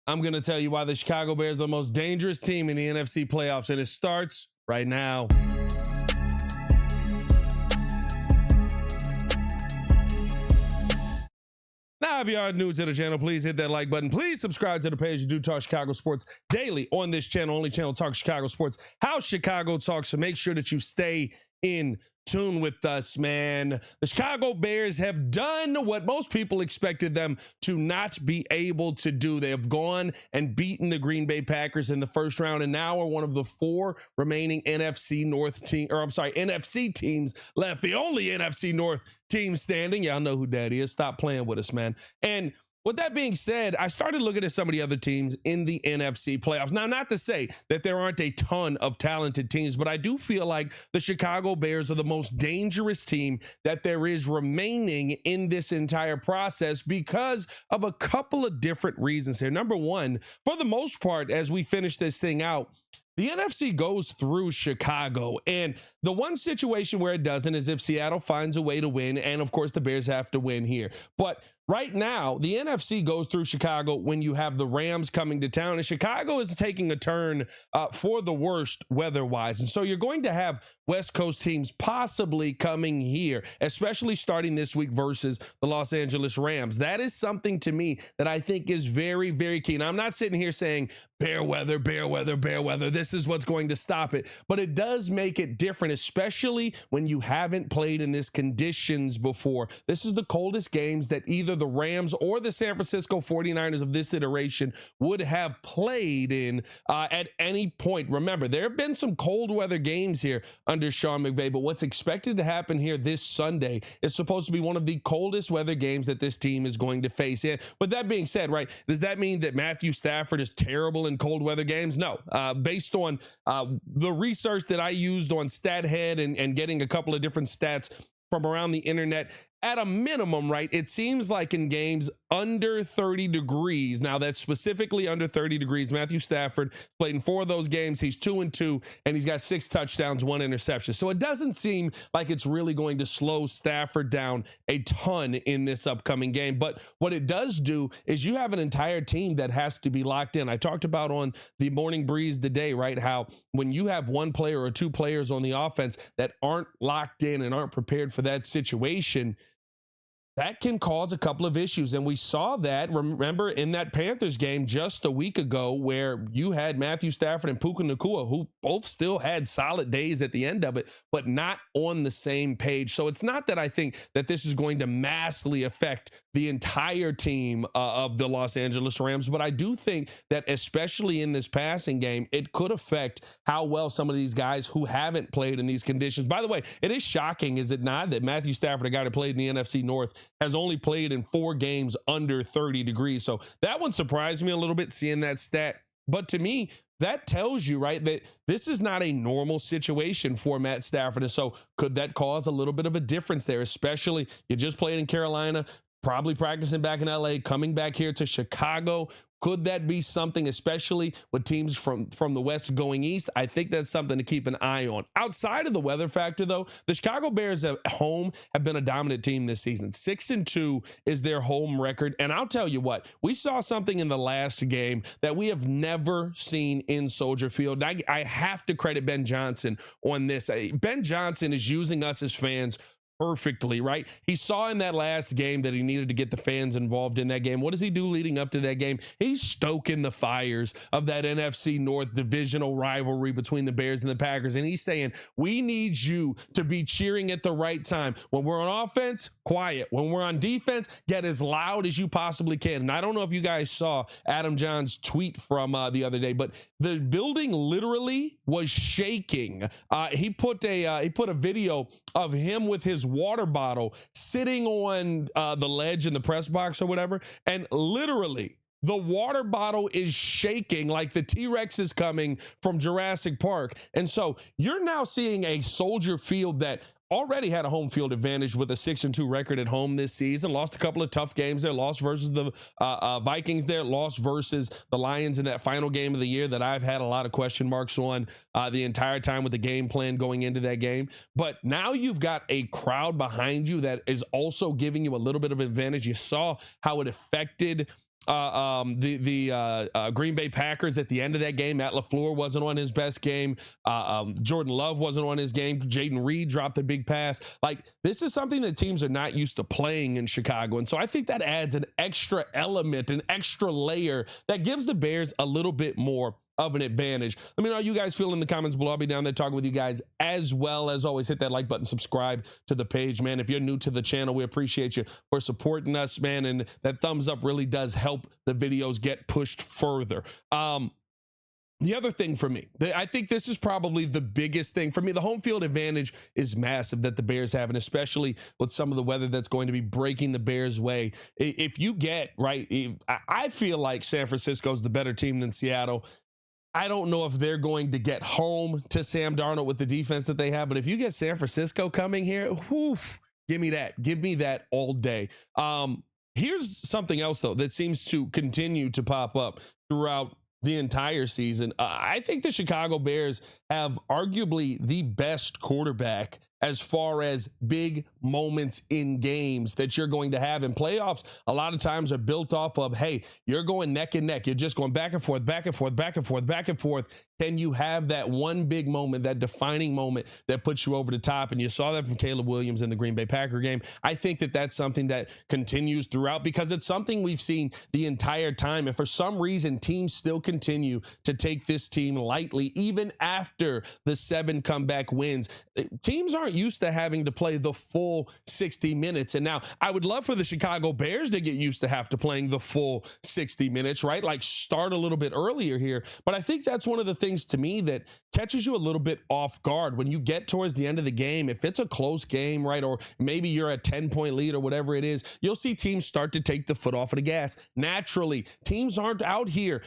I'm going to tell you why the Chicago Bears are the most dangerous team in the NFC playoffs, and it starts right now. Now, if you are new to the channel, please hit that like button. Please subscribe to the page. You do talk Chicago sports daily on this channel, only channel talk Chicago sports, how Chicago talks. So make sure that you stay in tune with us, man. The Chicago Bears have done what most people expected them to not be able to do. They have gone and beaten the Green Bay Packers in the first round, and now are one of the four remaining NFC teams left. The only NFC North team standing. Y'all know who that is. Stop playing with us, man. And with that being said, I started looking at some of the other teams in the NFC playoffs. Now, not to say that there aren't a ton of talented teams, but I do feel like the Chicago Bears are the most dangerous team that there is remaining in this entire process because of a couple of different reasons here. Number one, for the most part, as we finish this thing out, the NFC goes through Chicago, and the one situation where it doesn't is if Seattle finds a way to win, and of course the Bears have to win here. But right now, the NFC goes through Chicago when you have the Rams coming to town, and Chicago is taking a turn for the worst weather-wise. And so you're going to have West Coast teams possibly coming here, especially starting this week versus the Los Angeles Rams. That is something to me that I think is very, very key. Now, I'm not sitting here saying bear weather, bear weather, bear weather. This is what's going to stop it. But it does make it different, especially when you haven't played in this conditions before. This is the coldest games that either the Rams or the San Francisco 49ers of this iteration would have played in at any point. Remember, there have been some cold weather games here under Sean McVay, but what's expected to happen here this Sunday is supposed to be one of the coldest weather games that this team is going to face. And with that being said, right, does that mean that Matthew Stafford is terrible in cold weather games? No. Based on the research that I used on StatHead and getting a couple of different stats from around the internet, at a minimum, right, it seems like in games under 30 degrees, now that's specifically under 30 degrees, Matthew Stafford played in 4 of those games. He's 2-2, and he's got 6 touchdowns, 1 interception. So it doesn't seem like it's really going to slow Stafford down a ton in this upcoming game. But what it does do is you have an entire team that has to be locked in. I talked about on the Morning Breeze today, right, how when you have one player or 2 players on the offense that aren't locked in and aren't prepared for that situation, that can cause a couple of issues. And we saw that, remember, in that Panthers game just a week ago where you had Matthew Stafford and Puka Nacua, who both still had solid days at the end of it, but not on the same page. So it's not that I think that this is going to massively affect the entire team of the Los Angeles Rams, but I do think that especially in this passing game, it could affect how well some of these guys who haven't played in these conditions. By the way, it is shocking, is it not, that Matthew Stafford, a guy that played in the NFC North, has only played in 4 games under 30 degrees. So that one surprised me a little bit, seeing that stat. But to me, that tells you, right, that this is not a normal situation for Matt Stafford. And so could that cause a little bit of a difference there, especially you just played in Carolina, probably practicing back in LA, coming back here to Chicago? Could that be something, especially with teams from the West going east? I think that's something to keep an eye on. Outside of the weather factor, though, the Chicago Bears at home have been a dominant team this season. 6-2 is their home record. And I'll tell you what, we saw something in the last game that we have never seen in Soldier Field. I have to credit Ben Johnson on this. Ben Johnson is using us as fans perfectly, right? He saw in that last game that he needed to get the fans involved in that game. What does he do leading up to that game? He's stoking the fires of that NFC North divisional rivalry between the Bears and the Packers. And he's saying, we need you to be cheering at the right time. When we're on offense, quiet. When we're on defense, get as loud as you possibly can. And I don't know if you guys saw Adam John's tweet from the other day, but the building literally was shaking. He put a video of him with his water bottle sitting on the ledge in the press box or whatever, and literally the water bottle is shaking like the T-Rex is coming from Jurassic Park. And so you're now seeing a Soldier Field that already had a home field advantage with a 6-2 record at home this season. Lost a couple of tough games there. Lost versus the Vikings there. Lost versus the Lions in that final game of the year that I've had a lot of question marks on the entire time with the game plan going into that game. But now you've got a crowd behind you that is also giving you a little bit of advantage. You saw how it affected Green Bay Packers at the end of that game. Matt LaFleur wasn't on his best game. Jordan Love wasn't on his game. Jaden Reed dropped a big pass. Like, this is something that teams are not used to playing in Chicago. And so I think that adds an extra element, an extra layer that gives the Bears a little bit more of an advantage. Let me know how you guys feel in the comments below. I'll be down there talking with you guys as well. As always, hit that like button, subscribe to the page, man. If you're new to the channel, we appreciate you for supporting us, man. And that thumbs up really does help the videos get pushed further. The other thing for me, I think this is probably the biggest thing for me. The home field advantage is massive that the Bears have, and especially with some of the weather that's going to be breaking the Bears' way. If you get, right, I feel like San Francisco's the better team than Seattle. I don't know if they're going to get home to Sam Darnold with the defense that they have, but if you get San Francisco coming here, whew, give me that. Give me that all day. Here's something else, though, that seems to continue to pop up throughout the entire season. I think the Chicago Bears have arguably the best quarterback as far as big moments in games that you're going to have in playoffs. A lot of times are built off of, hey, you're going neck and neck. You're just going back and forth, back and forth, back and forth, back and forth. Can you have that one big moment, that defining moment that puts you over the top? And you saw that from Caleb Williams in the Green Bay Packer game. I think that that's something that continues throughout because it's something we've seen the entire time. And for some reason, teams still continue to take this team lightly, even after the 7 comeback wins. Teams aren't used to having to play the full 60 minutes. And now I would love for the Chicago Bears to get used to have to playing the full 60 minutes, right? Like start a little bit earlier here. But I think that's one of the things to me that catches you a little bit off guard when you get towards the end of the game. If it's a close game, right, or maybe you're a 10-point lead or whatever it is, you'll see teams start to take the foot off of the gas. Naturally, teams aren't out here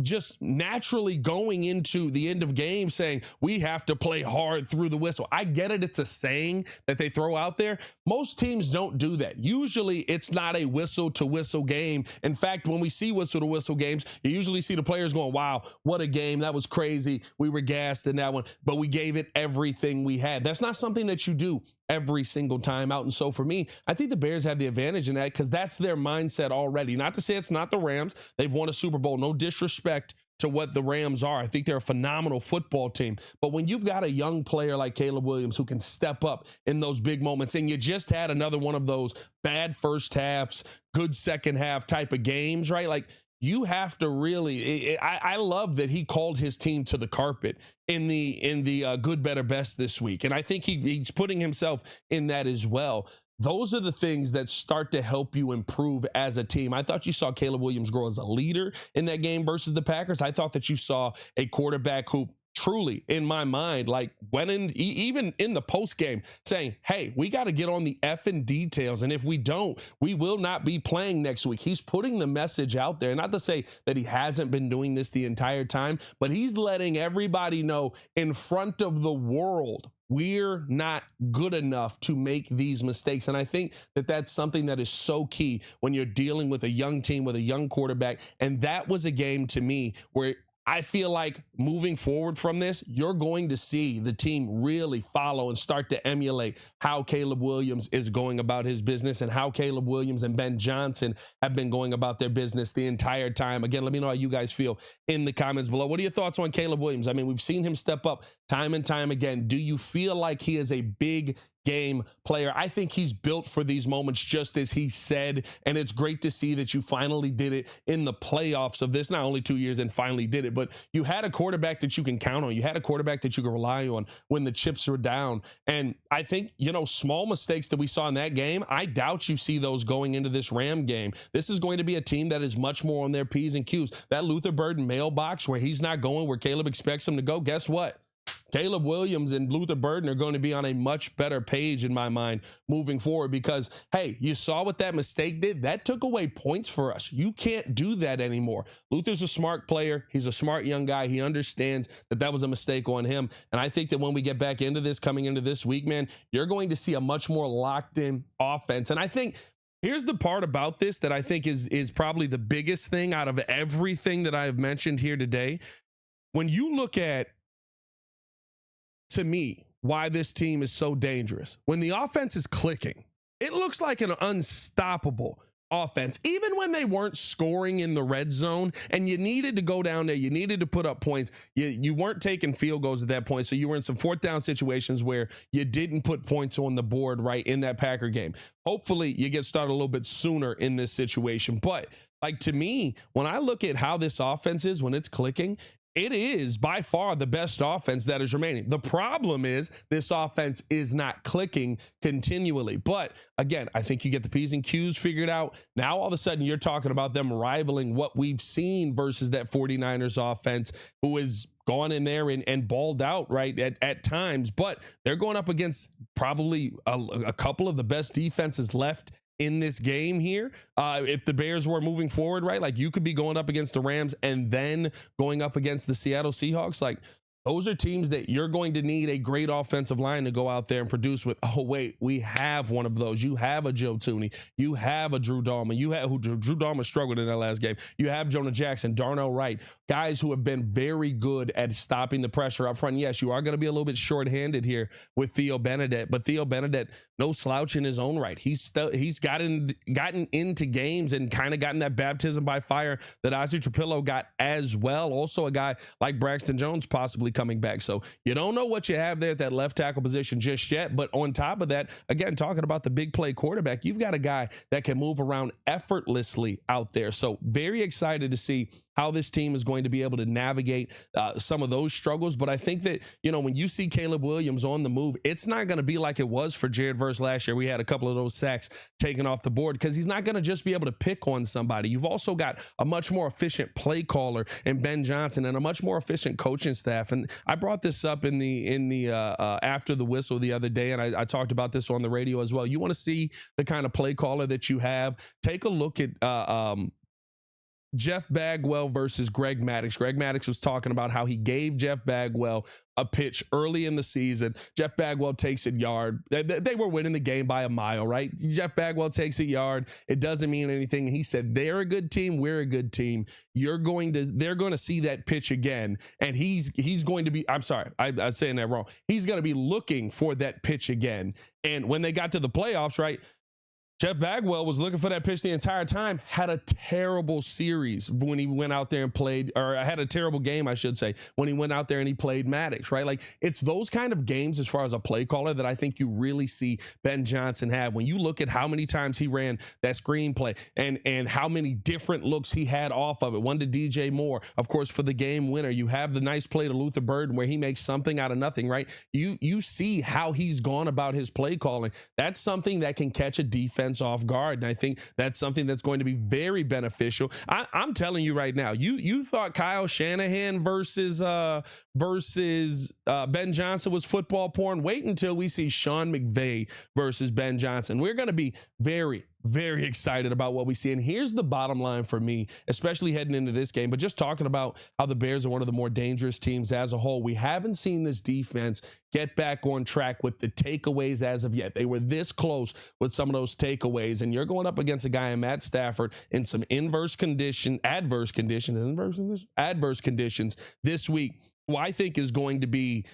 just naturally going into the end of game saying we have to play hard through the whistle. I get it. It's a saying that they throw out there. Most teams don't do that. Usually it's not a whistle to whistle game. In fact, when we see whistle to whistle games, you usually see the players going, wow, what a game. That was crazy. We were gassed in that one, but we gave it everything we had. That's not something that you do every single time out. And so for me, I think the Bears have the advantage in that because that's their mindset already. Not to say it's not the Rams. They've won a Super Bowl. No disrespect to what the Rams are. I think they're a phenomenal football team. But when you've got a young player like Caleb Williams who can step up in those big moments, and you just had another one of those bad first halves, good second half type of games, right? Like, you have to really, I love that he called his team to the carpet in the good, better, best this week. And I think he's putting himself in that as well. Those are the things that start to help you improve as a team. I thought you saw Caleb Williams grow as a leader in that game versus the Packers. I thought that you saw a quarterback who truly, in my mind, like went in, even in the post game, saying, hey, we got to get on the effing details. And if we don't, we will not be playing next week. He's putting the message out there. Not to say that he hasn't been doing this the entire time, but he's letting everybody know in front of the world, we're not good enough to make these mistakes. And I think that that's something that is so key when you're dealing with a young team, with a young quarterback. And that was a game to me where I feel like moving forward from this, you're going to see the team really follow and start to emulate how Caleb Williams is going about his business and how Caleb Williams and Ben Johnson have been going about their business the entire time. Again, let me know how you guys feel in the comments below. What are your thoughts on Caleb Williams? I mean, we've seen him step up time and time again. Do you feel like he is a big game player? I think he's built for these moments, just as he said, and it's great to see that you finally did it in the playoffs of this, not only 2 years and finally did it, but you had a quarterback that you can count on. You had a quarterback that you can rely on when the chips were down. And I think, you know, small mistakes that we saw in that game, I doubt you see those going into this Ram game. This is going to be a team that is much more on their P's and Q's. That Luther Burden mailbox where he's not going where Caleb expects him to go, guess what? Caleb Williams and Luther Burden are going to be on a much better page in my mind moving forward because, hey, you saw what that mistake did? That took away points for us. You can't do that anymore. Luther's a smart player. He's a smart young guy. He understands that that was a mistake on him. And I think that when we get back into this, coming into this week, man, you're going to see a much more locked in offense. And I think here's the part about this that I think is probably the biggest thing out of everything that I've mentioned here today. When you look at, to me, why this team is so dangerous. When the offense is clicking, it looks like an unstoppable offense, even when they weren't scoring in the red zone and you needed to go down there, you needed to put up points. You weren't taking field goals at that point. So you were in some fourth down situations where you didn't put points on the board right in that Packer game. Hopefully you get started a little bit sooner in this situation. But like, to me, when I look at how this offense is, when it's clicking, it is by far the best offense that is remaining. The problem is this offense is not clicking continually. But again, I think you get the P's and Q's figured out. Now, all of a sudden, you're talking about them rivaling what we've seen versus that 49ers offense, who is gone in there and balled out right at times. But they're going up against probably a couple of the best defenses left in this game here. If the Bears were moving forward, right, like you could be going up against the Rams and then going up against the Seattle Seahawks. Like, those are teams that you're going to need a great offensive line to go out there and produce with. Oh, wait, we have one of those. You have a Joe Tooney. You have a Drew Dalman. You have Drew Dalman struggled in that last game. You have Jonah Jackson, Darnell Wright, guys who have been very good at stopping the pressure up front. Yes, you are going to be a little bit shorthanded here with Theo Benedette, but Theo Benedette, no slouch in his own right. He's gotten into games and kind of gotten that baptism by fire that Ozzie Trapillo got as well. Also, a guy like Braxton Jones possibly coming back. So you don't know what you have there at that left tackle position just yet. But on top of that, again, talking about the big play quarterback, you've got a guy that can move around effortlessly out there. So very excited to see how this team is going to be able to navigate some of those struggles. But I think that, you know, when you see Caleb Williams on the move, it's not going to be like it was for Jared Verse last year. We had a couple of those sacks taken off the board because he's not going to just be able to pick on somebody. You've also got a much more efficient play caller in Ben Johnson and a much more efficient coaching staff. And I brought this up in the after the whistle the other day, and I talked about this on the radio as well. You want to see the kind of play caller that you have. Take a look at Jeff Bagwell versus Greg Maddux. Greg Maddux was talking about how he gave Jeff Bagwell a pitch early in the season. Jeff Bagwell takes a yard. They were winning the game by a mile, right? Jeff Bagwell takes a yard. It doesn't mean anything. He said, they're a good team. We're a good team. They're going to see that pitch again. And he's going to be, I'm sorry, I'm saying that wrong. He's going to be looking for that pitch again. And when they got to the playoffs, right, Jeff Bagwell was looking for that pitch the entire time, had a terrible series when he went out there and played, or had a terrible game, I should say, when he went out there and he played Maddux, right? Like, it's those kind of games as far as a play caller that I think you really see Ben Johnson have. When you look at how many times he ran that screenplay and how many different looks he had off of it. One to DJ Moore, of course, for the game winner. You have the nice play to Luther Burden where he makes something out of nothing, right? You see how he's gone about his play calling. That's something that can catch a defense off guard, and I think that's something that's going to be very beneficial. I'm telling you right now, you thought Kyle Shanahan versus Ben Johnson was football porn. Wait until we see Sean McVay versus Ben Johnson. We're going to be very, very excited about what we see. And here's the bottom line for me, especially heading into this game, but just talking about how the Bears are one of the more dangerous teams as a whole. We haven't seen this defense get back on track with the takeaways as of yet. They were this close with some of those takeaways, and you're going up against a guy in Matt Stafford in some adverse conditions this week, who I think is going to be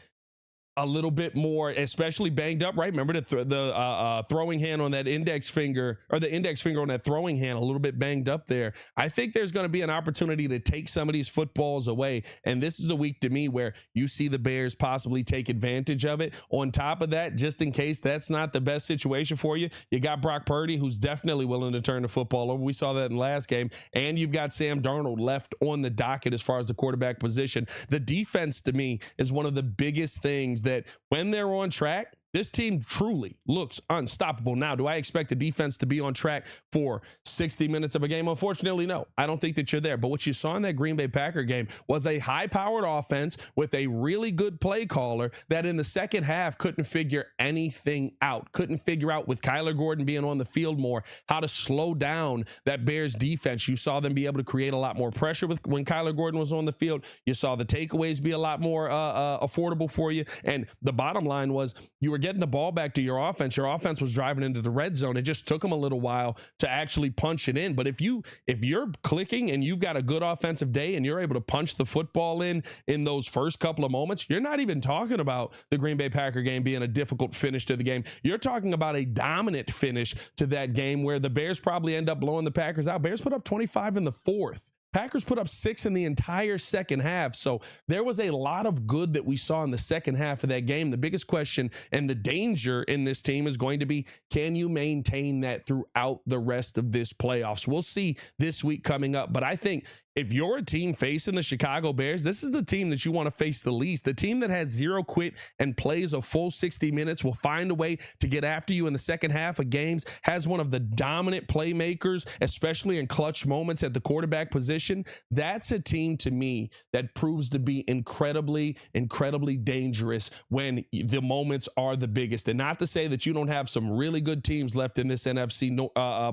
a little bit more, especially banged up, right? Remember the throwing hand on that index finger, or the index finger on that throwing hand, a little bit banged up there. I think there's going to be an opportunity to take some of these footballs away. And this is a week to me where you see the Bears possibly take advantage of it. On top of that, just in case that's not the best situation for you, you got Brock Purdy, who's definitely willing to turn the football over. We saw that in last game. And you've got Sam Darnold left on the docket as far as the quarterback position. The defense, to me, is one of the biggest things that when they're on track, this team truly looks unstoppable. Now, do I expect the defense to be on track for 60 minutes of a game? Unfortunately, no. I don't think that you're there. But what you saw in that Green Bay Packer game was a high-powered offense with a really good play caller that in the second half couldn't figure anything out. Couldn't figure out, with Kyler Gordon being on the field more, how to slow down that Bears defense. You saw them be able to create a lot more pressure when Kyler Gordon was on the field. You saw the takeaways be a lot more affordable for you. And the bottom line was you were were getting the ball back to your offense was driving into the red zone. It just took them a little while to actually punch it in. But if you're clicking and you've got a good offensive day and you're able to punch the football in those first couple of moments, you're not even talking about the Green Bay Packer game being a difficult finish to the game. You're talking about a dominant finish to that game where the Bears probably end up blowing the Packers out. Bears put up 25 in the fourth. Packers put up 6 in the entire second half. So there was a lot of good that we saw in the second half of that game. The biggest question and the danger in this team is going to be, can you maintain that throughout the rest of this playoffs? We'll see this week coming up. But I think if you're a team facing the Chicago Bears, this is the team that you want to face the least. The team that has zero quit and plays a full 60 minutes will find a way to get after you in the second half of games, has one of the dominant playmakers, especially in clutch moments at the quarterback position. That's a team to me that proves to be incredibly, incredibly dangerous when the moments are the biggest. And not to say that you don't have some really good teams left in this NFC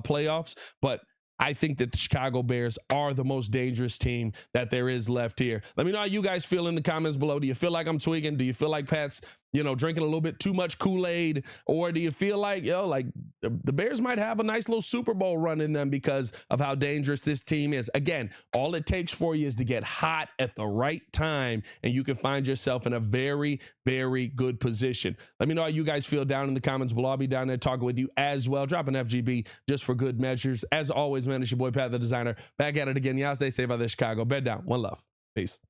playoffs, but I think that the Chicago Bears are the most dangerous team that there is left here. Let me know how you guys feel in the comments below. Do you feel like I'm tweaking? Do you feel like Pat's, drinking a little bit too much Kool-Aid? Or do you feel like, the Bears might have a nice little Super Bowl run in them because of how dangerous this team is? Again, all it takes for you is to get hot at the right time, and you can find yourself in a very, very good position. Let me know how you guys feel down in the comments below. I'll be down there talking with you as well. Drop an FGB just for good measures. As always, man, it's your boy Pat the Designer. Back at it again. Y'all stay safe out there, Chicago. Bed down. One love. Peace.